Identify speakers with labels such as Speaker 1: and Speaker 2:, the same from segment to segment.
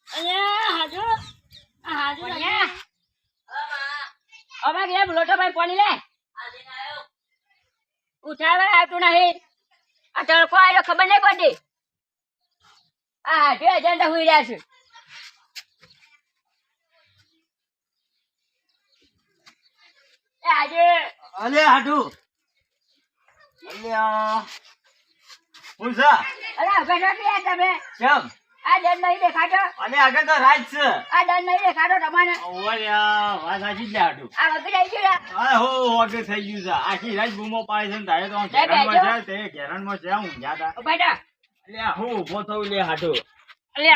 Speaker 1: અલ્યા હાજો હાજો અલ્યા અમાર ઘરે લોટો ભાઈ પાણી લે ઉઠાવા આવતું નહીં આ તડકો આવ્યો ખબર નહીં પડી આ હાજે એજન્ડા હોઈ રહ્યા છે આજે
Speaker 2: અલે હાડુ અલ્યા પૂછા
Speaker 1: અરે બેઠો કે તમે
Speaker 2: કેમ
Speaker 1: આ દંડ નહીં દેખાતો
Speaker 2: અને આગળ તો રાજ છે
Speaker 1: આ દંડ નહીં દેખાતો તમને
Speaker 2: ઓયા વાત સાચી જ હાડુ
Speaker 1: આ વગર આવી ગયો
Speaker 2: આ હો વગર થઈ ગયું છે આખી રાત બૂમો પાડે છે ને તારે તો ઘેરણમાં છે તે ઘેરણમાં છે હું જાતા
Speaker 1: બેટા
Speaker 2: અલ્યા હું ઊભો થઉં લે હાડુ
Speaker 1: અલે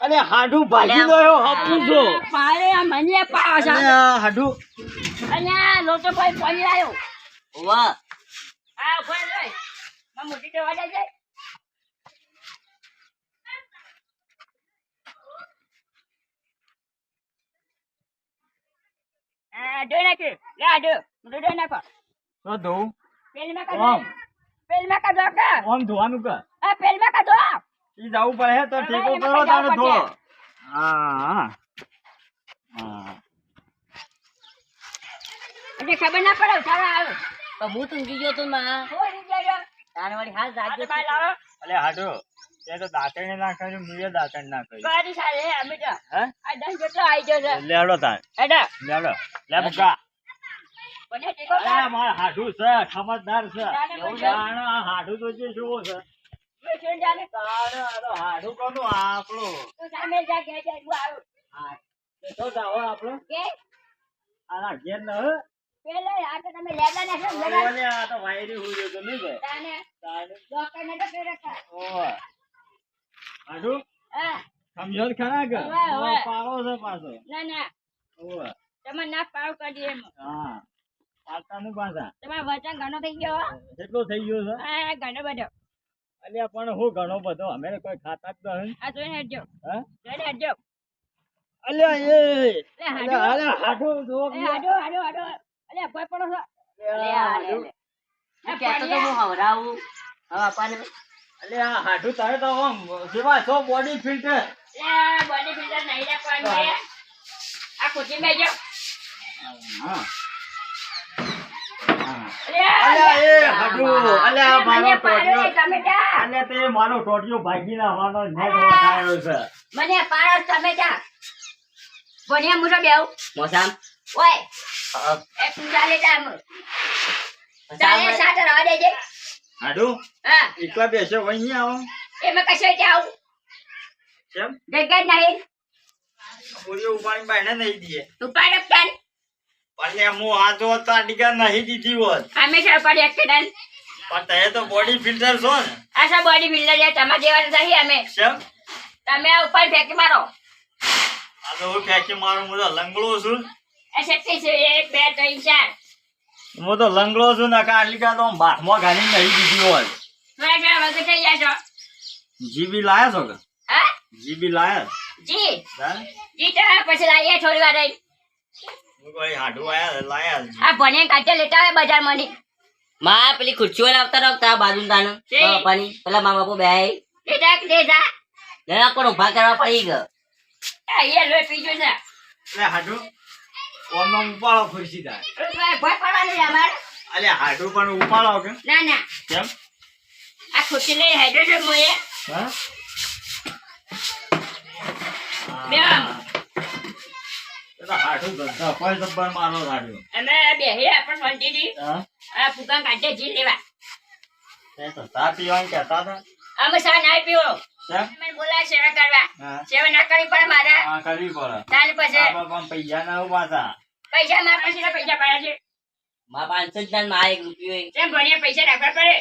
Speaker 2: અલે હાડુ ભાગી ગયો હપું છો
Speaker 1: પારે આ મને પાવા છે
Speaker 2: અલ્યા હાડુ
Speaker 1: અલ્યા લોટો ભાઈ પાણી આવ્યો
Speaker 2: વાહ
Speaker 1: આ ઉભા રહી માં મોટી તો વાડા જાય આ દો નાખે લા દો દો નાખો
Speaker 2: તો દઉં
Speaker 1: પેલમાં કા દો કા
Speaker 2: ઓમ ધોવાનું કે
Speaker 1: આ પેલમાં કા દો
Speaker 2: ઈ જવું પડે તો ટેકો કરો તારો થોડો હા
Speaker 1: એટલે ખબર ના પડે ઉઠાવા આવે
Speaker 3: તો હું ઊંઘી ગયો તો માં
Speaker 1: હોઈ જાય
Speaker 3: તારે વળી હાલ જાગ્યો
Speaker 1: બાય લાવો
Speaker 2: અલે હાડુ તે તો દાંતણે ના કર્યું મીએ દાંતણ ના કર્યું
Speaker 1: ગાડી સાલે અમે તો
Speaker 2: હે
Speaker 1: આ દસ જેટલો આવી ગયો છે
Speaker 2: લેડો તાર
Speaker 1: એડા
Speaker 2: લેડો લે બકા
Speaker 1: મને ટેકો
Speaker 2: અરે માર હાડુ છે ખબરદાર છે
Speaker 1: તારે
Speaker 2: એવું
Speaker 1: બોલ.
Speaker 2: જાણ આ હાડુ તો જે જોવો છે
Speaker 1: મેં છોડ જાને
Speaker 2: તારે આ તો હાડુ કોનું આપણો
Speaker 1: તું સામે જા કે જા હું આવું
Speaker 2: હા તે તો જાવ આપણો
Speaker 1: કે
Speaker 2: આના ઘેર ન
Speaker 1: પેલે આ તો તમે લેલા ના છો લેલા
Speaker 2: ઓલે આ તો વાયરી હોય તો નહીં ગયો
Speaker 1: તાને
Speaker 2: તારે
Speaker 1: ડોક્ટર ને તો કે રખા
Speaker 2: ઓ હાડુ
Speaker 1: હા
Speaker 2: સમજો ખરા કે
Speaker 1: હવે, હવે.
Speaker 2: પારો છે પાછો
Speaker 1: ના ના
Speaker 2: ઓ
Speaker 1: તમે ના પાવ કરી એમ
Speaker 2: હા પાતાનું પાછા
Speaker 1: તમારો વચન ઘણો થઈ ગયો હો.
Speaker 2: કેટલો થઈ ગયો છે
Speaker 1: હા ઘણો બધો
Speaker 2: અલ્યા પણ હું ઘણો બધો અમે તો કોઈ ખાતા જ નહીં
Speaker 1: આ જોઈને હટજો
Speaker 2: હે
Speaker 1: જોઈને હટજો
Speaker 2: અલ્યા એ
Speaker 1: લે હાડો
Speaker 2: અલ્યા હાડુ જો
Speaker 1: એ હાડો હાડો હાડો અલે કોઈ પડો છો
Speaker 3: હું કહેતો તો હું હવરાવું હવે અપાને
Speaker 2: અલ્યા હાડુ તારે તો આમ સેવા છો બોડી ફિટ
Speaker 1: લે બોડી ફિલ્ટર નહીં રાખવાનું છે આ ખુશી બેજો
Speaker 2: હા
Speaker 1: અલ્યા
Speaker 2: એ હાડુ અલ્યા મારો
Speaker 1: મને પાડો
Speaker 2: ટોટિયો
Speaker 1: તમે જા
Speaker 2: અલ્યા તે મારો ટોટિયો ભાગી નાખવાનો નેટ વટાયો છે
Speaker 1: મને પાડો તમે જા ભણ્યા મુરો બેવ
Speaker 3: મોસામ
Speaker 1: ઓય એ તું ચાલે જા મુ ચાલે સાત રવા દેજે
Speaker 2: હાડુ
Speaker 1: હા
Speaker 2: એકલા બેસો વહી આવો
Speaker 1: એમાં કશો જાવ
Speaker 2: કેમ
Speaker 1: જગ્યા નહીં
Speaker 2: પૂરી ઉપાડી બાઈને નહીં દીએ
Speaker 1: તું પાડો કાન
Speaker 2: અલ્યા હું આ જો તાડીકા નહીં દીધી હોત
Speaker 1: હંમેશા પાડે એક્સિડન્ટ
Speaker 2: પણ તે તો બોડી ફિલ્ટર છો ને
Speaker 1: આશા બોડી બિલ્ડર યા તમાર જેવા નહીં અમે
Speaker 2: કેમ
Speaker 1: તમે આ ઉપર ફેંકી મારો
Speaker 2: આ તો હું ફેંકી મારું હું તો લંગડો છું
Speaker 1: એ શક્તિ છે 1 2 3 4
Speaker 2: હું તો લંગડો છું ને કાલિકા તો બાથમાં ઘાલી નહીં દીધી હોત
Speaker 1: થોડા ઘણા વગર થઈ જાય છો
Speaker 2: જીબી લાયા છો કે
Speaker 1: હા
Speaker 2: જીબી લાયા
Speaker 1: જી
Speaker 2: હા
Speaker 1: જી તો પછી લાવીએ થોડી વાર રહી
Speaker 2: હું કોઈ હાડુ આયા લાયા
Speaker 1: આ ભણે કાચે લેતા આવે બજારમાં ની
Speaker 3: માં પેલી ખુરશીઓ લાવતા રાખતા બાજુ તાનું
Speaker 1: છે.
Speaker 3: અપાની પેલા મા બાપુ બેય
Speaker 1: લેતા કે દેતા
Speaker 3: લેવા કોણ ઉભા કરવા પડી ગયો
Speaker 1: એ લો પીજો છે
Speaker 2: લે હાડુ ઓનો ઉપાડો ખુરશી થાય
Speaker 1: ભય પડવાનું છે અમારે
Speaker 2: અલ્યા હાડુ પણ ઉપાડો કે
Speaker 1: ના ના
Speaker 2: કેમ
Speaker 1: આ ખુશી લઈ હેડો છે મોએ
Speaker 2: હા
Speaker 1: બેમ
Speaker 2: એ તો હાડુ ગંધા કોઈ જબ્બર મારો હાડુ
Speaker 1: અમે બેહી આપણ શાંતિથી
Speaker 2: હા
Speaker 1: આ ફૂકા કાઢે જી લેવા
Speaker 2: તે તો ચા પીવાનું કહેતા હતા
Speaker 1: અમે સા ના પીવો
Speaker 2: કેમ
Speaker 1: મને બોલાય સેવા કરવા
Speaker 2: હા
Speaker 1: સેવા ના કરવી પડે મારા
Speaker 2: હા કરવી પડે
Speaker 1: તાને પછી
Speaker 2: આ બાપા પૈસા ના ઉપાતા
Speaker 1: પૈસા મારા પાસે પૈસા પડ્યા છે
Speaker 3: માં 500 જ માં 1 રૂપિયો ય.
Speaker 1: જેમ ભણીએ પૈસા રાખવા પડે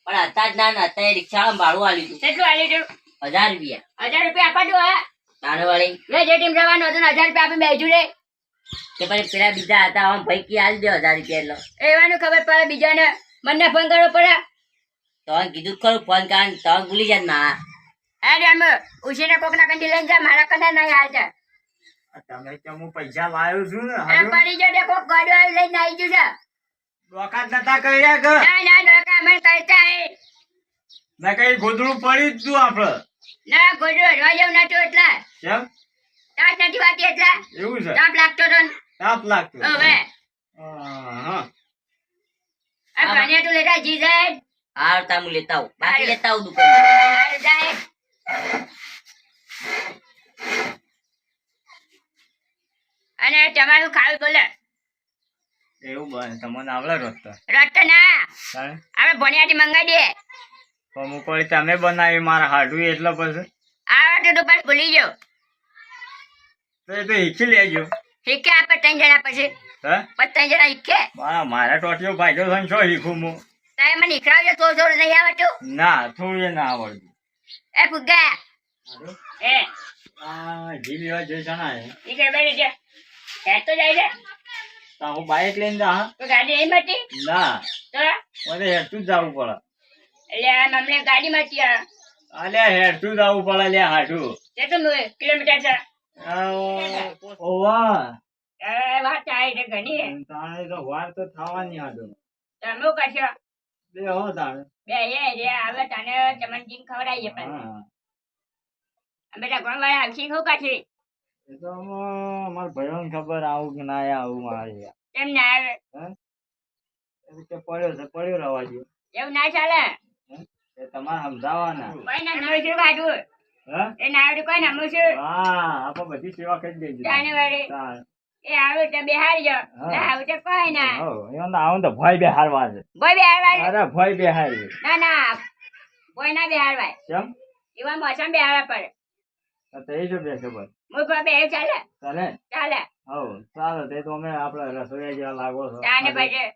Speaker 3: પણ હતા જ ના અત્યારે રિક્ષામાં ભાડું આલ્યું હતું
Speaker 1: કેટલું આલી દઉં
Speaker 3: 1000 રૂપિયા
Speaker 1: 1000 રૂપિયા આપા દો હા
Speaker 3: તાને વળી
Speaker 1: લે જે ટીમ જવાનું હતું ને 1000 રૂપિયા આપી બેજુ રે
Speaker 3: કે પછી પેલા બીજા હતા આમ ભાઈ કી આલ દો 1000 રૂપિયા એટલે
Speaker 1: એવાનું ખબર પડે બીજાને મને ફોન કરવો પડે
Speaker 3: તો કીધું ખરું ફોન કાન તો ભૂલી જાય માં
Speaker 1: આ ડેમ ઉસીને કોકના કંડી લઈને જા મારા કંડા નહીં હાલતા
Speaker 2: તમે કે હું પૈસા લાવ્યો છું ને
Speaker 1: આ
Speaker 2: હાડુ
Speaker 1: પડી જો દે કોક ગાડો આવી લઈને આવી ગયું છે
Speaker 2: ડોકા નતા કર્યા કે
Speaker 1: ના ના ડોકા અમે કરતા હે
Speaker 2: ના કઈ ગોદડું પડી જ તું આપડે
Speaker 1: ના ગોડો રવા જેવું નતું એટલે
Speaker 2: કેમ
Speaker 1: તાપ નથી વાતી એટલે
Speaker 2: એવું છે
Speaker 1: તાપ લાગતો તો ને.
Speaker 2: તાપ લાગતો
Speaker 1: હવે
Speaker 2: હા
Speaker 1: આ પાણી તો લેતા જી જાય
Speaker 3: આવતા હું લેતા આવું બાકી લેતા આવું દુકાન
Speaker 1: હારું જાય અને તમારું ખાવું બોલે
Speaker 2: એવું બને તમને આવડે રસ્તા
Speaker 1: રસ્તો ના
Speaker 2: તાણે
Speaker 1: આપણે ભણિયાથી મંગાવી દે
Speaker 2: તો અમુક વાર તમે બનાવી મારા હાડું એટલે પછી
Speaker 1: આ તો પાસ ભૂલી જાઓ
Speaker 2: તો એ તો શીખી લેજો
Speaker 1: શીખે આપણે 3 જણા પછી
Speaker 2: હે
Speaker 1: પછી 3 જણા શીખે
Speaker 2: મારા ટોટીઓ ભાઈઓ થઈને શું શીખું હું
Speaker 1: તમે મને શીખડાવજો થોડું નહીં આવડતું
Speaker 2: ના થોડું એ ના આવડતું
Speaker 1: એ ફુગ્ગા એ
Speaker 2: આ જીમ એવા જે જણા હે
Speaker 1: ઈ બેઠી છે હેડ તો જાય છે
Speaker 2: તો હું બાઇક લઈને જા
Speaker 1: તો ગાડી નહીં મળતી
Speaker 2: ના
Speaker 1: તો
Speaker 2: મને હેઠું જ જવું પડે
Speaker 1: એટલે આમ અમને ગાડી મળતી
Speaker 2: અલ્યા હેઠું જવું પડે લ્યા હાડું
Speaker 1: કેટલું કિલોમીટર છે
Speaker 2: ઓવા
Speaker 1: એ વાત થાય છે ઘણી
Speaker 2: તાણે તો વાર તો થવાની હાડું
Speaker 1: તમે કરશો
Speaker 2: બે હો તાણે
Speaker 1: બે એ રે આવે તને તમને જીમ ખવડાવીએ પણ
Speaker 2: હા
Speaker 1: બેટા કોણ વાળા આવશી શું કાશે
Speaker 2: એ તો અમારા ભાઈઓને ખબર આવું કે ના આવું મારે
Speaker 1: કેમ ના આવે
Speaker 2: કે પડ્યો છે પડ્યો રહેવા દો
Speaker 1: એવું ના ચાલે
Speaker 2: એ તમારે સમજાવવાના
Speaker 1: કોઈ ના નવું શું કાઢવું
Speaker 2: હે
Speaker 1: એ ના આવડે કોઈ નમું છું
Speaker 2: હા આપણે બધી સેવા કરી દેજો
Speaker 1: તાને વાળી
Speaker 2: તાણ.
Speaker 1: એ આવું તો બેહારી જાઓ
Speaker 2: હા.
Speaker 1: ના આવું તો કોઈ ના
Speaker 2: હો, એમાં તો આવું તો ભય બેહારવા છે
Speaker 1: કોઈ બેહારવાય
Speaker 2: અરે ભય બેહારી
Speaker 1: ના ના કોઈ ના બેહારવાય
Speaker 2: કેમ
Speaker 1: એવા મોસમ બેહારવા પડે
Speaker 2: તો એ જો બે ખબર
Speaker 1: હું કોઈ બે ચાલે
Speaker 2: ચાલે
Speaker 1: ચાલે
Speaker 2: હો ચાલો તે તો અમે આપડે રસોઈયા જેવા લાગો છો
Speaker 1: તાને પછી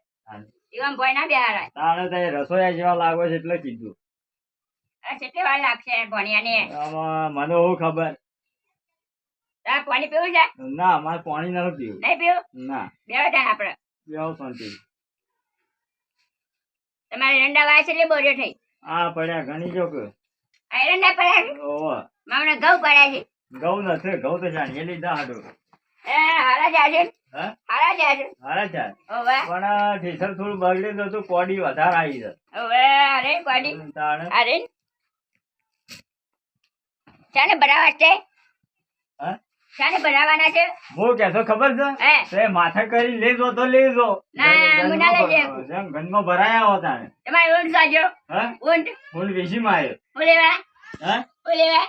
Speaker 1: એવા કોઈ ના બેહારવાય
Speaker 2: તાણે તો એ રસોઈયા જેવા લાગો છે એટલે કીધું
Speaker 1: આ કેટલી વાર લાગશે ભણિયાને
Speaker 2: આમાં મને શું ખબર
Speaker 1: તારે પાણી પીવું છે
Speaker 2: ના મારે પાણી નથી પીવું
Speaker 1: નહીં પીવું
Speaker 2: ના
Speaker 1: બેહો તાને આપણે
Speaker 2: બેહો શાંતિ
Speaker 1: તમારે રંડા વાય છે એટલે બોર્યો થઈ
Speaker 2: આ પડ્યા ઘણી જો કે
Speaker 1: આ રંડા પડ્યા
Speaker 2: ઓહો
Speaker 1: મામણે ઘઉં પડ્યા છે
Speaker 2: ઘઉં નથી ઘઉં તો જાણીએ લીધા હાડું
Speaker 1: એ હારા જાય છે
Speaker 2: હા
Speaker 1: હારા જાય છે
Speaker 2: હારા ચાલ
Speaker 1: ઓવે
Speaker 2: પણ ઠીસર થોડું બગડ્યું તો કોડી વધારે આવી છે
Speaker 1: ઓવે અરે ગાડી
Speaker 2: તાણે
Speaker 1: અરે શાને ભરાવા છે
Speaker 2: હા
Speaker 1: શાને ભરાવાના છે
Speaker 2: હું કેતો ખબર છે
Speaker 1: હે
Speaker 2: તે માથે કરી લેજો તો લેજો
Speaker 1: ના, હું ના લઈ જાઉં.
Speaker 2: જેમ ઘરમાં ભરાયા હોતા ને
Speaker 1: તમારે ઊંટ સાજો
Speaker 2: હા
Speaker 1: ઊંટ
Speaker 2: હું વેચી માર્યો
Speaker 1: બોલેવા
Speaker 2: હા
Speaker 1: બોલેવા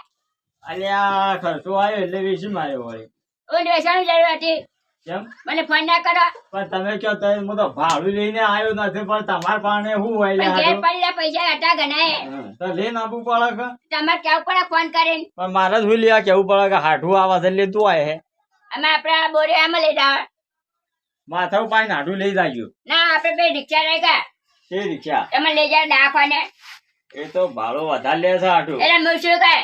Speaker 2: અલ્યા ખર્ચો આવ્યો એટલે વેચી માર્યો વળી
Speaker 1: ઊંટ વેચવાની જરૂર હતી
Speaker 2: કેમ
Speaker 1: મને ફોન ના કરો
Speaker 2: પણ તમે કહો તો હું તો ભાડું લઈને આવ્યો નથી પણ તમારા પાસે શું હોય લે
Speaker 1: પણ ઘેર
Speaker 2: હાડું?
Speaker 1: પડેલા પૈસા હતા ગણાય
Speaker 2: હા, તો લઈને આપવું પડે કે
Speaker 1: તમારે કેવું પડે ફોન કરીને
Speaker 2: પણ મારે જ ભૂલ્યા કેવું પડે કે હાડું આવા છે એટલે તું આવે
Speaker 1: અમે આપડા બોરે આમાં લઈ જાવ
Speaker 2: માથા ઉપર હાડું લઈ જાજો
Speaker 1: ના આપણે બે રિક્ષા રહી ગયા
Speaker 2: તે રિક્ષા
Speaker 1: તમે લઈ જાવ નાખવાને
Speaker 2: એ તો ભાડો વધારે લે છે હાડું
Speaker 1: એટલે હું શું કહે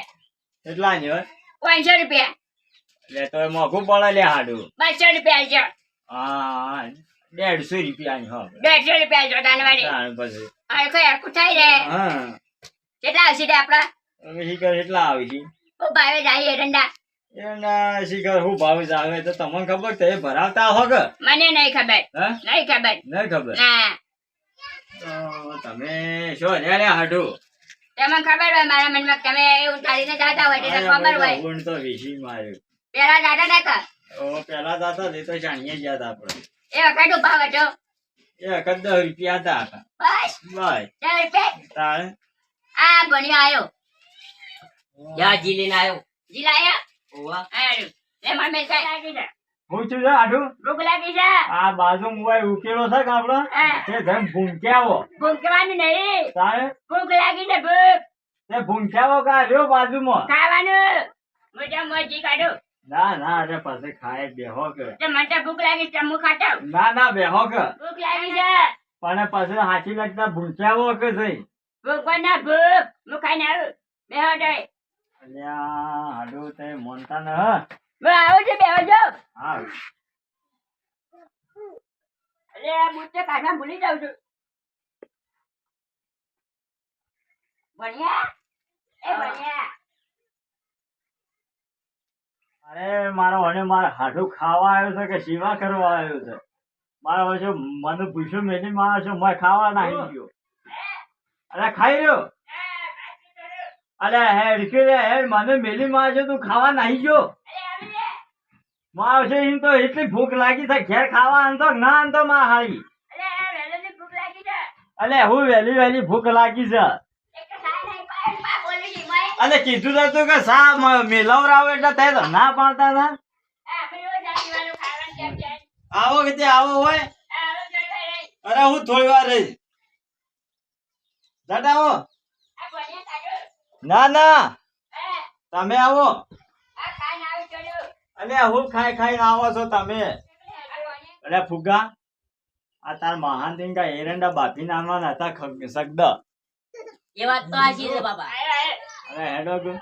Speaker 2: એટલા ને હોય
Speaker 1: 500 રૂપિયા
Speaker 2: એટલે તો એ મોંઘું પડે લે હાડું
Speaker 1: 200 રૂપિયા છે
Speaker 2: હા 150 રૂપિયાની હો
Speaker 1: 150 રૂપિયા છે દાનવાડી
Speaker 2: તાણ પછી
Speaker 1: આ કોઈ હરખું થઈ રહે
Speaker 2: હા
Speaker 1: કેટલા આવશે તે આપડા
Speaker 2: હવે શીખર એટલા આવી છે
Speaker 1: હું ભાવે જાય એરંડા
Speaker 2: એના શીખર હું ભાવ આવે તો તમને ખબર તો એ ભરાવતા હો કે
Speaker 1: મને નહીં ખબર
Speaker 2: હે
Speaker 1: નહીં ખબર
Speaker 2: નહીં ખબર
Speaker 1: ના
Speaker 2: તો તમે શું રે હાડું
Speaker 1: તમને ખબર હોય મારા મનમાં તમે એવું ચાલીને જાતા હોય એટલે ખબર હોય
Speaker 2: ઊંટ તો વીસી માર્યું
Speaker 1: પેલા દાદા ના કર
Speaker 2: ઓ પેલા દાતા તે તો જાણીએ જ હતા આપણે
Speaker 1: એ વખત ઉભા હતો
Speaker 2: એ વખત 10 રૂપિયા હતા આખા.
Speaker 1: બસ
Speaker 2: બસ
Speaker 1: 10 રૂપિયા
Speaker 2: તાણે
Speaker 1: આ ભણ્યો આવ્યો
Speaker 3: જા જી લઈને આવ્યો
Speaker 1: જીલાયા
Speaker 3: ઓવા
Speaker 1: હારું લે મને કઈ લાગી છે
Speaker 2: હું છું છે હાડું
Speaker 1: ભૂખ લાગી છે
Speaker 2: આ બાજુ મોબાઈલ ઉકેલો છે કે આપણો
Speaker 1: હા.
Speaker 2: તે ધમ ભૂંક્યાવો
Speaker 1: ભૂખવાનું નહીં
Speaker 2: તાણે
Speaker 1: ભૂખ લાગી છે ભૂખ
Speaker 2: તે ભૂંક્યાવો કા રહ્યો બાજુમાં
Speaker 1: ખાવાનું મોટા મોજી કાઢો
Speaker 2: ના ના અરે પછી ખાય બેહો કે
Speaker 1: તો મને તો ભૂખ લાગી છે હું ખાતા
Speaker 2: ના ના બેહો કે
Speaker 1: ભૂખ લાગી છે
Speaker 2: પણ પછી હાચી લાગતા ભૂંક્યાવો કે સહી
Speaker 1: ભૂખ પણ ના ભૂખ હું ખાઈને આવું બેહો જાય
Speaker 2: અલ્યા હાડું તે મોનતા ન હ
Speaker 1: હું આવું છું બેહો જાઉં
Speaker 2: હા
Speaker 1: અરે હું તો કાઢવા ભૂલી જાઉં છું ભણ્યા એ ભણ્યા
Speaker 2: અરે મારો અને મારા હાડું ખાવા આવ્યો છે કે સેવા કરવા આવ્યો છે મારા પછી મને પૂછ્યું મેલી મારા શું મેં ખાવા નાખી ગયો અરે ખાઈ રહ્યો અલે હેડ કે હેડ મને મેલી માં છે તું ખાવા નાહી ગયો માં આવશે એમ તો એટલી ભૂખ લાગી છે ઘેર ખાવા આનતો ના આનતો માં હારી અલે હું વેલી ભૂખ લાગી છે અલે કીધું તો તું કે સા મેલવરાવ એટલે તે તો ના પાડતા હતા આવો કે તે આવો હોય અરે હું થોડી વાર રહી આવો ના ના તમે આવો અલે હું ખાઈને આવો છો તમે અરે ફુગા આ તાર મહાન દિન કા એરંડા બાફી નાખવાના હતા સગદ
Speaker 3: એ વાત તો આજી છે બાબા.
Speaker 2: અરે હેડો ગો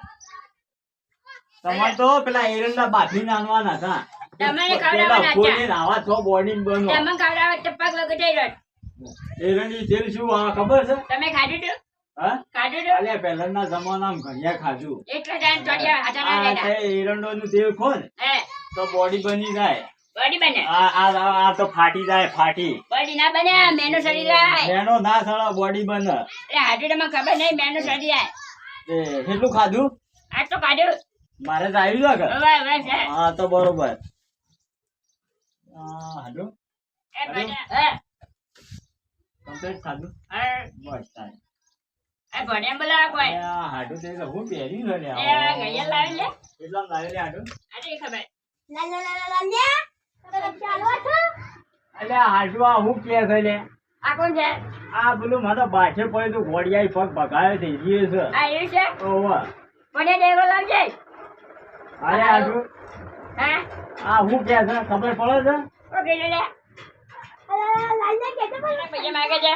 Speaker 2: તમાર તો પેલા એરંડા બાફી નાખવાના હતા
Speaker 1: તમને ખવડાવવાના હતા.
Speaker 2: ફૂલની નાવા છો બોડી બનો
Speaker 1: તમને ખવડાવવા તો પગ વગર જઈ
Speaker 2: એરંડી તેલ શું આ ખબર છે
Speaker 1: તમે ખાધું તું
Speaker 2: હા
Speaker 1: ખાધું તું
Speaker 2: અલે પહેલાના જમાનામાં ઘડિયા ખાજુ
Speaker 1: એટલે જાણ ચોડિયા હાથા ના
Speaker 2: આ
Speaker 1: લેતા
Speaker 2: એરંડોનું તેલ ખો ને
Speaker 1: હે
Speaker 2: તો બોડી બની જાય
Speaker 1: બોડી બને
Speaker 2: આ તો ફાટી જાય ફાટી
Speaker 1: બોડી ના બને મેનુ સડી જાય
Speaker 2: મેનો ના સળા બોડી બને
Speaker 1: એટલે હાથું તમને ખબર નહીં મેનુ સડી જાય
Speaker 2: એ કેટલું ખાધું
Speaker 1: આ તો ખાધું
Speaker 2: મારે તો આવી જાય
Speaker 1: હવે હવે છે
Speaker 2: હા તો બરોબર હાલો
Speaker 1: એ બને હે
Speaker 2: કમ્પ્લીટ ખાધું
Speaker 1: હે
Speaker 2: બસ તારે
Speaker 1: એ ભણે બોલા કોઈ
Speaker 2: આ હાડું તે તો હું પહેરી લે ને
Speaker 1: એ ગયે લાવી લે
Speaker 2: કેટલા લાવે લે હાડું
Speaker 1: અરે ખબર
Speaker 2: અલે આ હાડું આ હું કે છે લે
Speaker 1: આ કોણ છે
Speaker 2: આ પેલું મારો બાછે પડે તો ઘોડિયાઈ પગ ભગાવે થઈ ગઈ છે
Speaker 1: આ એ છે
Speaker 2: ઓવા
Speaker 1: મને દેવો લાવજે
Speaker 2: અરે હાડું
Speaker 1: હે
Speaker 2: આ હું કે છે ખબર પડે
Speaker 1: ઓ ગયે લે એના પૈસા માંગે છે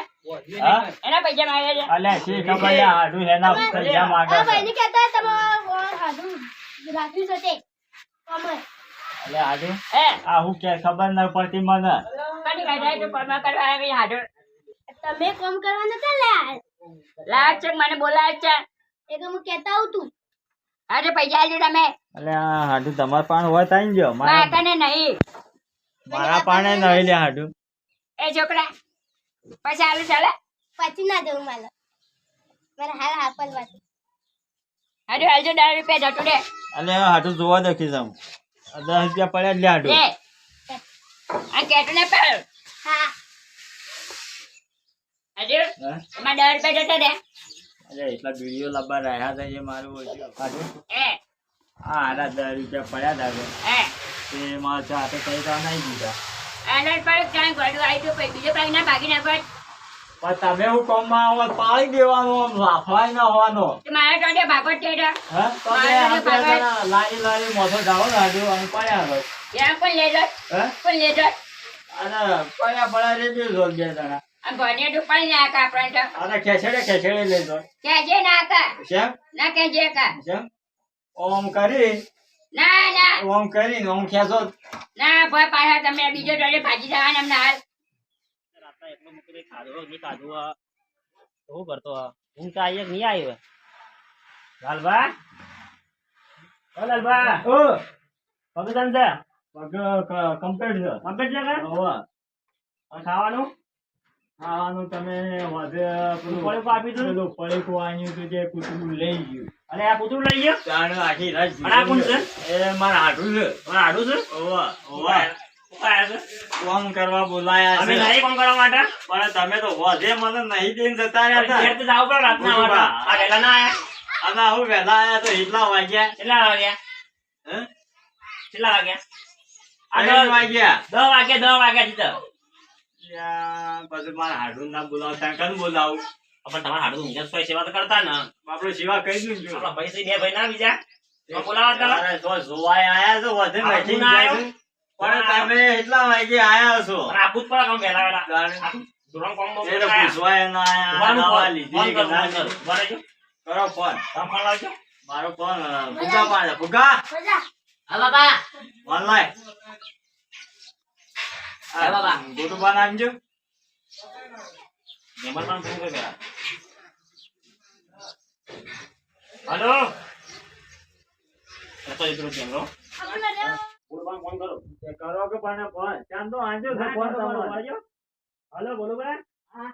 Speaker 2: છે હા
Speaker 1: એના પૈસા માંગે છે
Speaker 2: અલે શી ખબર લે હાડું એના પૈસા માંગે છે અલે હાડું
Speaker 1: હે
Speaker 2: આ હું કે ખબર ન પડતી મને
Speaker 1: કડી કાઢાય તો કોમા કરવા આવી હાડો
Speaker 4: તમે કોમ કરવા નતા લ્યા
Speaker 1: લાગ છે મને બોલાય છે
Speaker 4: એ તો હું કહેતા આવું તું
Speaker 1: આજે પૈસા આલજો તમે
Speaker 2: અલે આ હાડું તમાર પાણ હોય તાઈ ગયો
Speaker 1: મારા નહીં
Speaker 2: મારા પાણે નહીં લે હાડું
Speaker 1: એ છોકરા પૈસા આલુ ચાલે
Speaker 4: પછી ના જવું મારે મારે હાલ હાપલવાથી
Speaker 1: હાડો આલજો 10 રૂપિયા જતું રે
Speaker 2: અલે હાડું જોવા દખી જામ 10 રૂપિયા પડ્યા લે હાડું
Speaker 1: લે આ કેટુ ને પર
Speaker 4: હા
Speaker 1: હાડો
Speaker 2: હે?
Speaker 1: એમાં 10 રૂપિયા જતા રે
Speaker 2: અલે એટલા વિડિયો લાવવા રહ્યા હતા એ મારું ઓછું હાડું
Speaker 1: એ
Speaker 2: આ હાડા 10 રૂપિયા પડ્યા હતા
Speaker 1: એ
Speaker 2: તે માં ચાતે કઈ તા નહીં દીધા
Speaker 1: આનર પર ક્યાં ગોડું આવી તો બીજો પાક ના ભાગી ના પડ
Speaker 2: પણ તમે હું કોમમાં આવો પાળી દેવાનો આમ લાફવાય ના હોવાનો
Speaker 1: તો મારા ટોડે ભાગવત તેડો
Speaker 2: હે તમે
Speaker 1: મારે
Speaker 2: આપણે
Speaker 1: ભાગવાય.
Speaker 2: જરા લારી મોઢો જાઓ ને હાડું અને પડ્યા હોય
Speaker 1: યા કોણ લે જો
Speaker 2: હે
Speaker 1: કોણ લે જો
Speaker 2: અને પડ્યા રેડી જો બે જણા
Speaker 1: આ ગોને ડુપાઈ ના કા આપણને
Speaker 2: અને ખેછેડે લેજો
Speaker 1: કે જે ના કા
Speaker 2: શેમ
Speaker 1: ના કે જે કા
Speaker 2: શેમ ઓમ કરી
Speaker 1: ના ના
Speaker 2: ઓમ કરીને ઓમ ખેંચો
Speaker 1: ના ભાઈ પાછા તમે બીજો ટોડે ભાજી જવાના અમને હાલ
Speaker 3: શું કરતો હું તો આયક નહીં આવ્યો લાલબા ઓ લાલબા
Speaker 2: ઓ
Speaker 3: પગદન છે
Speaker 2: પગ કમ્પ્લીટ છે
Speaker 3: કમ્પ્લીટ છે કે
Speaker 2: હોવા
Speaker 3: ખાવાનું
Speaker 2: ખાવાનું તમે વધે
Speaker 3: પડીકું આપી દીધું?
Speaker 2: પેલું પડીકું આન્યું હતું જે કૂતરું લઈ ગયું
Speaker 3: અને આ પૂતળું લઈ ગયો
Speaker 2: તાણે આખી રાત
Speaker 3: અને આ કોણ છે?
Speaker 2: એ મારા હાડું છે
Speaker 3: મારા આડું છે
Speaker 2: હોવા હોવા
Speaker 3: ઉપાય છે
Speaker 2: કોમ કરવા બોલાયા
Speaker 3: અમે
Speaker 2: છે
Speaker 3: નહીં કોમ કરવા માટે
Speaker 2: પણ તમે તો વધે મને નહીં દઈને જતા રહ્યા હતા
Speaker 3: ઘેર તો જાવ પડે રાતના
Speaker 2: ઉભા.
Speaker 3: માટે આ વહેલા ના આયા
Speaker 2: અને હું વહેલા આયા તો એટલા વાગ્યા
Speaker 3: કેટલા વાગ્યા
Speaker 2: હે
Speaker 3: કેટલા વાગ્યા આ
Speaker 2: 10 વાગ્યા
Speaker 3: 10 વાગ્યા જીતો
Speaker 2: લ્યા, પછી મારા હાડું ના બોલાવતા કન બોલાવું
Speaker 3: પણ તમારા હાડું ઊંઘે સોય સેવા તો કરતા ને
Speaker 2: આપડે સેવા કરી દઉં
Speaker 3: આપણા ભાઈ છે, બે ભાઈ ના બીજા તો બોલાવા હતા
Speaker 2: અરે તો જોવાય આયા છો વધે
Speaker 3: આ
Speaker 2: નથી
Speaker 3: બધું ના આવ્યો?
Speaker 2: પણ તમે એટલા વાગે આયા છો
Speaker 3: અને આપવું જ પડે કામ વહેલા વહેલા
Speaker 2: જાણે.
Speaker 3: આખું ધોરણ કોમ બહુ
Speaker 2: એ તો
Speaker 3: કરાયા.
Speaker 2: પૂછવાય ના આયા
Speaker 3: ઉભાનું
Speaker 2: દવા
Speaker 3: ફોન
Speaker 2: લીધી કે ના લીધી.
Speaker 3: ઉભા રહેજો.
Speaker 2: કરો ફોન
Speaker 3: તમે ફોન લાવજો
Speaker 2: મારો ફોન ફુગા પાસે ફુગા
Speaker 4: મજા
Speaker 3: હા બાબા
Speaker 2: ફોન લાય
Speaker 3: હા, બાબા.
Speaker 2: ગોટુ બા નામજો
Speaker 3: નંબર પણ ફોન કરી હેલો તો એક રૂપિયા લો ફોન કરો
Speaker 2: કરો કે પણ ફોન ચાંદ તો આંજો છે ફોન તમારો
Speaker 3: હલો બોલો ભાઈ હા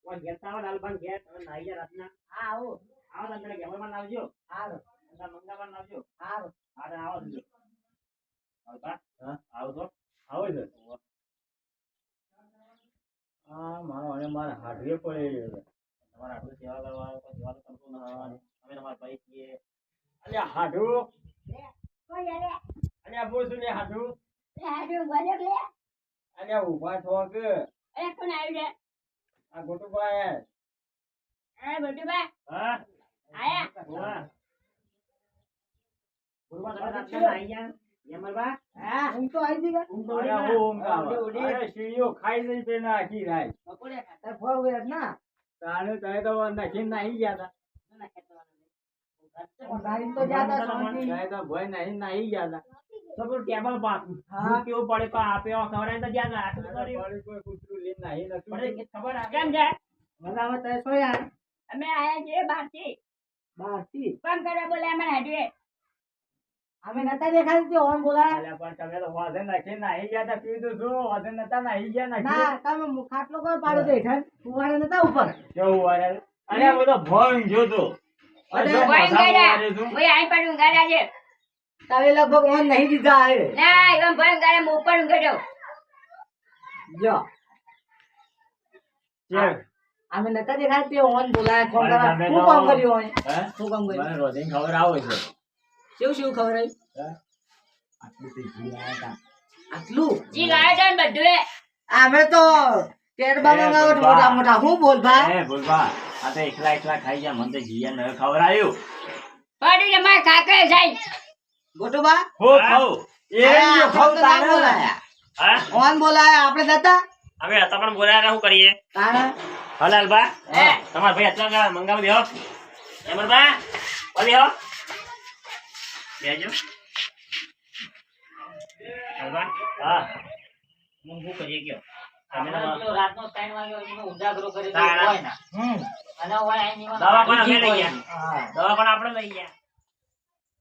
Speaker 3: કોણ ઘેર આવો લાલભાઈ ઘેર તમે નાઈ જા રાતના
Speaker 1: હા આવો
Speaker 3: આવો તમે ગેમરમાં આવજો.
Speaker 2: હારું.
Speaker 3: મંગાવવા આવજો.
Speaker 2: હારું.
Speaker 3: હા આવો છો. આવતા?
Speaker 2: હા.
Speaker 3: આવો તો.
Speaker 2: આવો છે. આ મારો અને મારા હાડવે પડે છે.
Speaker 3: તમારા આટલું સેવા કરવા આવ્યો તો સેવા તો કરતો નથી. અમે તમારા ભાઈ છીએ.
Speaker 2: અલ્યા હાડુ.
Speaker 4: કોઈ અરે
Speaker 2: અલ્યા બોલ શું લે હાડુ.
Speaker 4: લે હાડું ભલે લે
Speaker 2: અલ્યા ઊભા થો કે.
Speaker 1: અરે કોણ આવ્યું છે?
Speaker 2: આ ગોટુભાઈ.
Speaker 1: અરે બટુબા
Speaker 3: હા?
Speaker 1: આયા.
Speaker 3: ઓવા. બોલવા તમે રાતના આવી ગયા? યમરબા?
Speaker 2: હા
Speaker 3: ઊંઘ તો આવી ગઈ કે? ઊંઘ તો ઉડી
Speaker 2: અલ્યા
Speaker 3: ગઈ ને?
Speaker 2: ઊંઘ આવે. અરે સીડીઓ ખાઈ નહીં પે નાખી રાય.
Speaker 3: બપોરે ખાતા.
Speaker 2: તાણે તાણે તો નાખીને નાહી ગયા તા. તાણે તો ભય નાહી ગયા તા.
Speaker 3: તો પેલું ટેબલ પાછું. દૂધ કેવું પડે તો આપે એવા ખવડાવીને તો જ્યાં આટલું કર્યું.
Speaker 2: વળી કોઈ કૂતરું લઈને નાહી
Speaker 3: પડે
Speaker 2: નતું.
Speaker 3: કે ખબર આવે?
Speaker 1: કેમ છે?
Speaker 3: મજામાં તમે શું યાર?
Speaker 1: અમે આયા છીએ બહારથી.
Speaker 3: બહારથી?
Speaker 1: કામ કરવા બોલાય અમારા હાડવે.
Speaker 3: અમે નતા દેખાતી તે ઓન બોલાય.
Speaker 2: અલ્યા પણ તમે તો વાંધે નાખીને નાહી ગયા તા. કીધું શું વાંધે નતા નાહી ગયા નાખી.
Speaker 3: ના તમે ખાટલો કોઈ પાડ્યો તો હેઠળ ફુવારે નતા ઉપર.
Speaker 2: કેવું વારે? અલ્યા બધો ભંગ જોતો.
Speaker 3: અરે
Speaker 2: જો
Speaker 1: ભંગ
Speaker 2: માથા
Speaker 1: કર્યા.
Speaker 2: મારે તું.
Speaker 1: ઓય આઈ પણ ઊંઘાડા છે.
Speaker 3: તમે લગભગ ઓન નહીં દીધા હે.
Speaker 1: ના એમ ભંગ કરે હું ઉપર ઊંઘે જાઉં.
Speaker 3: જો
Speaker 2: ચેક.
Speaker 3: અમે નતા દેખાતી તે ઓન બોલાય ફોન
Speaker 2: અરે
Speaker 3: કરવા.
Speaker 2: તમે
Speaker 3: શું
Speaker 2: તો-
Speaker 3: કામ કર્યું હોય?
Speaker 2: હે?
Speaker 3: શું કામ કર્યું?
Speaker 2: મને રોજીને ખબર આવે છે.
Speaker 3: શું ખબર આવી?
Speaker 2: હે? આટલું તો ઘી લાયા તા.
Speaker 3: આટલું
Speaker 1: જી લાયો છે ને બધું એ.
Speaker 3: અમે તો ટેરબા મંગાવો તો મોટા મોટા હું બોલ ભાઈ
Speaker 2: હે બોલબા. આ તો એકલા એકલા ખાઈ ગયા. મને તો ઘીયા ન ખવડાવ્યું.
Speaker 1: પડ્યું છે મારે ખાકરે જાય.
Speaker 3: ગોટુબા
Speaker 2: હો ખાવ. એ
Speaker 3: આપણે
Speaker 2: જો ખાવ
Speaker 3: તો ના
Speaker 2: તારે.
Speaker 3: બોલાયા.
Speaker 5: હા
Speaker 3: ઓન બોલાયા આપણે નતા
Speaker 5: અમે હતા પણ બોલાયા શું કરીએ
Speaker 3: તારા
Speaker 5: હલાલબા
Speaker 1: હે.
Speaker 5: તમારા ભાઈ અત્યારે મંગાવી દેહો એમરબા બોલી હો બેજો હલબા
Speaker 2: હા.
Speaker 5: હું શું કરીએ કયો તમે
Speaker 3: રાતનો 3 વાગ્યો એનો ઉજાગરો કરી
Speaker 5: તારા.
Speaker 3: હોય ના અને હોય આઈ નીવા
Speaker 5: દવા પણ અમે લઈ ગયા
Speaker 3: હા
Speaker 5: દવા પણ આપણે લઈ ગયા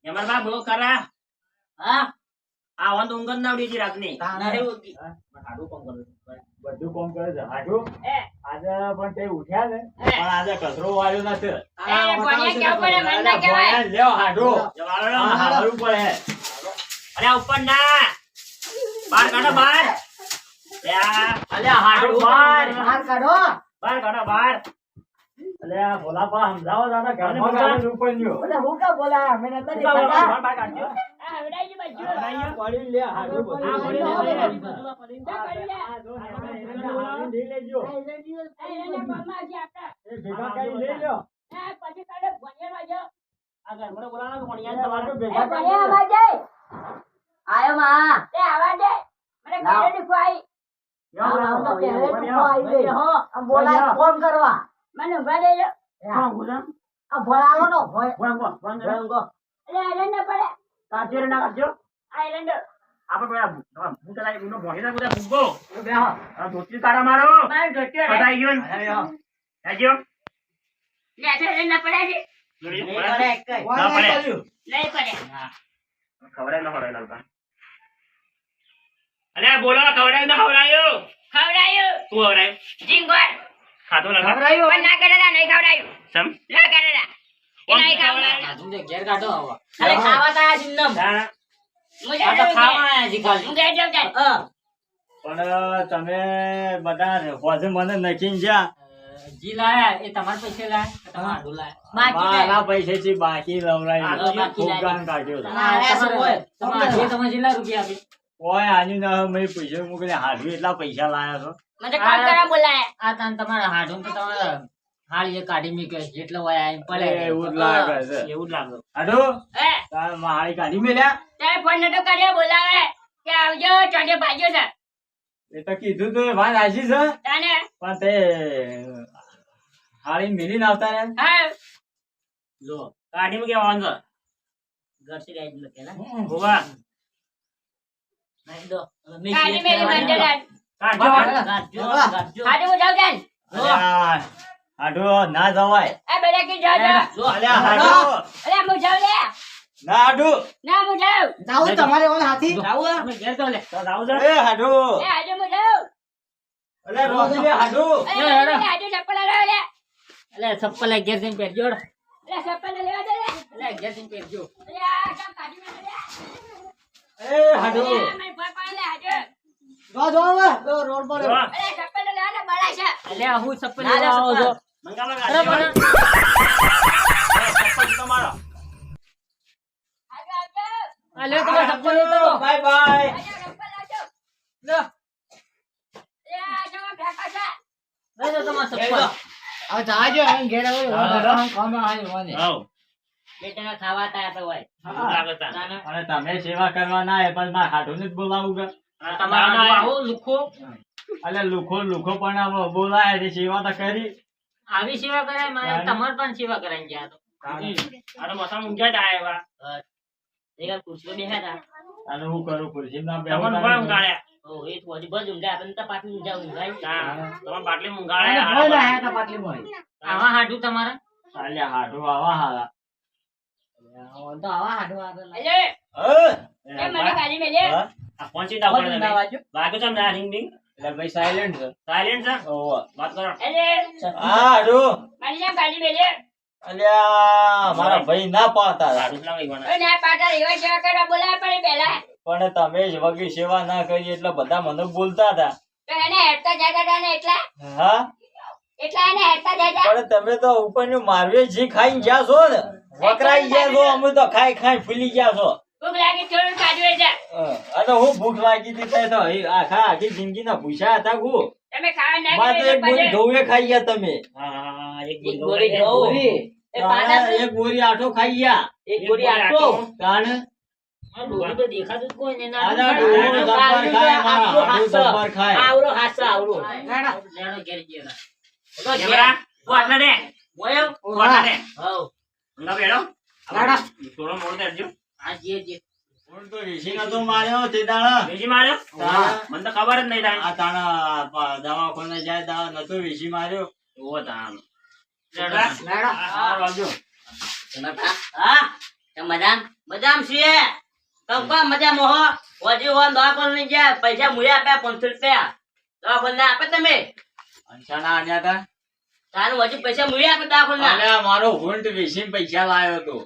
Speaker 5: એમરબા બહુ કરા
Speaker 3: હા
Speaker 5: આ વંદ ઊંઘ જ ના ઉડી છે રાતની
Speaker 3: તારા
Speaker 5: હાડું પણ કરું
Speaker 2: બધું કામ કરે છે. હાડુ.
Speaker 1: હે.
Speaker 2: આજે પણ તે ઉઠ્યા ને પણ આજે કચરો વાળ્યો નથી.
Speaker 1: એ ભણ્યા કેવું પડે મને ના કહેવાય.
Speaker 2: ભોંયા લ્યો હાડુ.
Speaker 5: જવાળો
Speaker 2: હા, હારું પડે.
Speaker 5: અરે ઉપર ના બહાર કાઢો બહાર
Speaker 2: અલ્યા હાડુ બાર.
Speaker 3: બહાર કાઢો
Speaker 5: બહાર કાઢો બહાર
Speaker 2: અલ્યા ભોલાપા સમજાવો દાદા ઘરમાં
Speaker 5: બોલા.
Speaker 2: કાઢીને ઉપડ્યો.
Speaker 3: બધા હું કા બોલાયા અમે નતા
Speaker 5: બહાર
Speaker 3: દેખાતા
Speaker 5: બહાર કાઢજો
Speaker 1: આ હવડાઈ ગયું બધું.
Speaker 2: પડી લે હાડુ બધું.
Speaker 3: આ
Speaker 2: પડી
Speaker 3: બધું
Speaker 2: લે.
Speaker 3: પડી
Speaker 1: જા પડી જા.
Speaker 2: આ જો લઈ લેજો.
Speaker 1: આ એના પગમાં હજી આપણા.
Speaker 2: એ ભેગા કરી લઈ લો.
Speaker 1: આ પછી કાલે ભણ્યા વાજો.
Speaker 5: આ ઘરમાં બોલાવો પણ યાર
Speaker 2: એ
Speaker 5: તમારે
Speaker 2: વાળો
Speaker 1: એ
Speaker 2: ભેગા કરી
Speaker 1: ભણ્યા
Speaker 2: લો.
Speaker 1: વાજે.
Speaker 3: આયો માં
Speaker 1: એ આવા દે. મને
Speaker 3: લાવ.
Speaker 1: ઘરે દીખવાઈ.
Speaker 3: આમ તો પહેલે
Speaker 2: પણ
Speaker 3: તો આવી ગઈ હો આમ બોલાય
Speaker 2: અહીંયા.
Speaker 3: ફોન કરવા
Speaker 1: મને ઊભા દેજો.
Speaker 3: આ ભોળાવો નો ભોય
Speaker 5: ભણગો
Speaker 3: ભોયંગો
Speaker 1: એટલે આયરન ના પડે.
Speaker 5: કાઢજો રે ના કાઢજો
Speaker 1: આયરન.
Speaker 5: આપણે પેલા હું કરાય ઉનો ભણીના બધા ભૂગો
Speaker 3: બેહો
Speaker 5: આ ધોતી કાઢા મારો
Speaker 1: મારું ધોતિયો રે.
Speaker 5: પતાઈ ગયો
Speaker 3: અરે બેહો
Speaker 5: આજો
Speaker 1: લે આયરન ના પડે છે.
Speaker 5: જોડી
Speaker 3: નહીં પડે એક કઈ.
Speaker 5: ના પડે
Speaker 1: નહીં પડે.
Speaker 5: ખવડાય ના ખવડાય લાલકા અલે બોલો ખવડાય ના ખવડાયો
Speaker 1: ખવડાયું.
Speaker 5: તું ખવડાય
Speaker 1: જીંગોર.
Speaker 5: ખાતો લાલકા
Speaker 3: ખવડાયું
Speaker 1: પણ ના કરેલા નહીં ખવડાયું.
Speaker 5: સમ
Speaker 1: ના કરેલા. એ નહીં ખવડાયું.
Speaker 3: તું ઘેર કાઢો હવે અરે ખાવા તાયા સિન્નમ
Speaker 5: ના
Speaker 1: મુજે
Speaker 3: આ તો ખાવા આયા જી ખાલી
Speaker 1: હું કહી દઉં તને.
Speaker 2: પણ તમે બધા હોજે મને નખીને જ્યાં
Speaker 3: જી લાયા એ તમાર પૈસે લાયા કે તમાર આડું લાયા
Speaker 2: મારા પૈસેથી બાકી લવરાઈ
Speaker 3: હા, તો બાકી
Speaker 2: ખૂબ
Speaker 3: લાવી.
Speaker 2: ગાન કાઢ્યો છે.
Speaker 3: તમે જેટલા રૂપિયા આપી
Speaker 2: ઓય આની ના મેં પૈસા મૂકીને હાડવી એટલા પૈસા લાયા છો.
Speaker 1: મને કામ કરવા બોલાયા.
Speaker 3: આ તાન તમારા હાડું તો તમારા હાળી કાઢી મૂક્યો જેટલો હોય આઈ પડે
Speaker 2: એવું જ લાગે છે.
Speaker 5: એવું જ લાગે
Speaker 2: હાડુ
Speaker 1: હે
Speaker 2: તાર માળી કાઢી મેલ્યા.
Speaker 1: તારે ફોન નતો કર્યો બોલાવે કે આવજો ચોટે ભાગ્યો છે
Speaker 2: એ તો કીધું તું એ વાત હાચી છે
Speaker 1: તને.
Speaker 2: પણ તે હાળી મેલીને આવતા ને
Speaker 1: હા
Speaker 5: જો કાઢી મૂકે વાંધો
Speaker 3: ઘરથી ગાઈ લખે ને
Speaker 5: હોવા
Speaker 3: નાઈ દો
Speaker 1: કાઢી મેલી મંડળ.
Speaker 5: કાઢજો
Speaker 3: ગાજો
Speaker 1: હાડે હું જાઉં તને.
Speaker 2: અલ્યા, હાડુ ના જવાય.
Speaker 1: આ બેટા કી જાજો.
Speaker 2: અલ્યા હાડુ
Speaker 1: અરે હું જાઉં લે.
Speaker 2: ના હાડુ
Speaker 1: ના હું જાઉં.
Speaker 3: જાવું તમારે ઓલ હાથી
Speaker 5: તમે ઘેર તો લે તો જાવ
Speaker 2: એ હાડુ
Speaker 1: એ હાડે હું જાઉં.
Speaker 2: અલ્યા રોકી લે હાડુ.
Speaker 1: એ હાડે ચપ્પલ લાવો લે.
Speaker 3: એટલે ચપ્પલ ઘેર જઈને પહેરજો
Speaker 1: અરે ચપ્પલ લેવા દે લે.
Speaker 3: એટલે ઘેરથી પહેરજો.
Speaker 1: અરે આ કામ કાઢી મેં લે.
Speaker 2: એ હાડુ
Speaker 1: અરે મારી ભાઈ પાસે લે હાજર.
Speaker 5: જો.
Speaker 1: અરે ચપ્પલ લેવા દે બળા છે.
Speaker 3: અલ્યા હું ચપ્પલ
Speaker 1: ના,
Speaker 3: લેવા આવો છો.
Speaker 5: મંગાવા
Speaker 3: અરે
Speaker 5: ગાડી
Speaker 3: પણ
Speaker 5: ચપ્પલ તમારો
Speaker 1: હાજર હાજર.
Speaker 3: આ લ્યો તમારા ચપ્પલ લેતો તો.
Speaker 2: બાય બાય
Speaker 1: હાજર ચપ્પલ લાવજો.
Speaker 3: લ્યો.
Speaker 1: એ આ જો ભેખા છે.
Speaker 3: લઈ લો તમારા ચપ્પલ.
Speaker 5: હવે જાજો અહીં ઘેર આવો
Speaker 3: બેટાના ખાવા તા તો હોય.
Speaker 5: લાગે તા
Speaker 2: અને તમે સેવા કરવા ના એ પણ મારા હાડુને જ બોલાવું કે
Speaker 3: તમારો આવો લુખો
Speaker 2: અલે લુખો પણ આમ બોલાય છે સેવા તો કરી
Speaker 3: આવી સેવા કરાય મારે તમારે પણ સેવા કરાઈ ગયા તો.
Speaker 5: અરે મસા મુંજા આયા
Speaker 3: એક ખુરશીઓ બેહ્યા તા.
Speaker 2: અને હું કરું ખુરશી ના
Speaker 5: તમને કોણ ઊંઘાડ્યા
Speaker 3: ઓ એ તો હજી બસ ઊંઘાય આપણને તો પાછી ઊંઘાય.
Speaker 5: તમારે બાટલી ઊંઘાડ્યા
Speaker 3: આવા હાડું તમારા
Speaker 2: અલ્યા હાડુ આવા હારા
Speaker 3: તો આવા હાડું આગળ
Speaker 1: અરે એ મને ગાડી મેં લે.
Speaker 5: આ પહોંચી દાવ પડે તમે વાગ્યો છે ના રિંગ રિંગ
Speaker 2: એટલે ભાઈ સાયલેન્ટ છે
Speaker 5: સાયલેન્ટ છે
Speaker 2: ઓહો
Speaker 5: વાત કરો
Speaker 1: અરે
Speaker 2: હા હાડુ
Speaker 1: મારી જેમ ગાડી મેં લે.
Speaker 2: અલ્યા મારા ભાઈ ના પાડતા હતા.
Speaker 5: સારું લાગે ઈવાના
Speaker 1: ઓય ના પાટા એવા સેવા કરવા બોલાવા પડે પહેલા.
Speaker 2: પણ તમે જ વગી સેવા ના કરી એટલે બધા મને બોલતા હતા
Speaker 1: તો એને હેડતા જતા હતા ને એટલા
Speaker 2: હા
Speaker 1: એને હેડતા જતા.
Speaker 2: પણ તમે તો ઉપરનું મારવે જી ખાઈને ગયા છો ને વકરાઈ ગયા છો અમે તો ખાઈ ફૂલી ગયા છો
Speaker 1: ભૂખ લાગી થોડું કાઢ્યું છે.
Speaker 2: અને હું ભૂખ લાગી હતી તે તો આખી જિંદગીના ભૂસા હતા હું
Speaker 1: તમે ખાવા ના
Speaker 2: માં તો એક બોરી ઘઉં ખાઈ ગયા તમે
Speaker 5: હા એક
Speaker 3: એક બોરી ઘઉં. એ પાડા
Speaker 2: તાણે એક બોરી આઠો ખાઈ ગયા
Speaker 3: એક બોરી આટો
Speaker 2: તાણે
Speaker 3: ડોહું તો દેખાતું જ કોઈ ને ના.
Speaker 2: આના ડોહું જબ્બર ખાય મારા હાડું જબ્બર ખાય
Speaker 3: આવરો હાસો આવરો લેણો ઘેર ગયો
Speaker 5: કેમેરા તું આટલા દે
Speaker 3: ઓયો
Speaker 5: તું આટલા દે
Speaker 3: હવ
Speaker 5: અંગા બેડો
Speaker 3: લાડા.
Speaker 5: થોડો મોડ દેજો
Speaker 3: આ જે
Speaker 2: હું તો ઋષિ નતો માર્યો તે દાડા
Speaker 5: બેજી માર્યો
Speaker 2: હા.
Speaker 5: મને તો ખબર જ નહીં થાય
Speaker 2: આ તાણા દવાખાને જાય દવા નતો ઋષિ માર્યો
Speaker 5: ઓ તામ
Speaker 3: લાડા.
Speaker 2: હા રાજો
Speaker 3: હા તે મજામ છીએ કંપા મજા મોહો વજી હોન દવાખાને લઈ ગયા પૈસા મુએ આપ્યા 500 રૂપિયા દવાખાને આપે તમે
Speaker 2: અંશાના આન્યા તા
Speaker 3: તારું વજી પૈસા મુએ આપે દવાખાને
Speaker 2: અલ્યા મારો હુંડ વીસીને પૈસા લાયો તો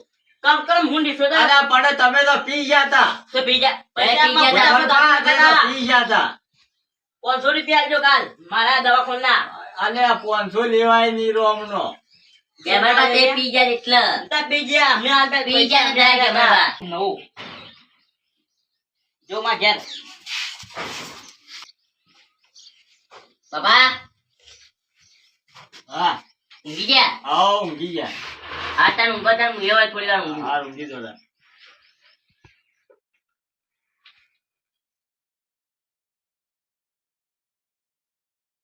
Speaker 3: કમ હુંડી શોધા
Speaker 2: અલ્યા પણ તમે તો પી ગયા તા
Speaker 3: તો પીજા પૈસા આપવા
Speaker 2: તમે તો પી ગયા તા
Speaker 3: 500 રૂપિયા આલજો કાલ મારા દવાખાના
Speaker 2: અલ્યા 500 લેવાય ની રોમનો
Speaker 3: કેમેરા તે પીજા એટલે તા પીજા મે આલ પીજા જાય કેમેરા નો જો માં ઘેર બાબા
Speaker 2: હા
Speaker 3: ઊંઘી ગયા
Speaker 2: આવો ઊંઘી ગયા
Speaker 3: આટા ઊંઘા તા હું એવા થોડી વાર ઊંઘી
Speaker 2: હા ઊંઘી જોડા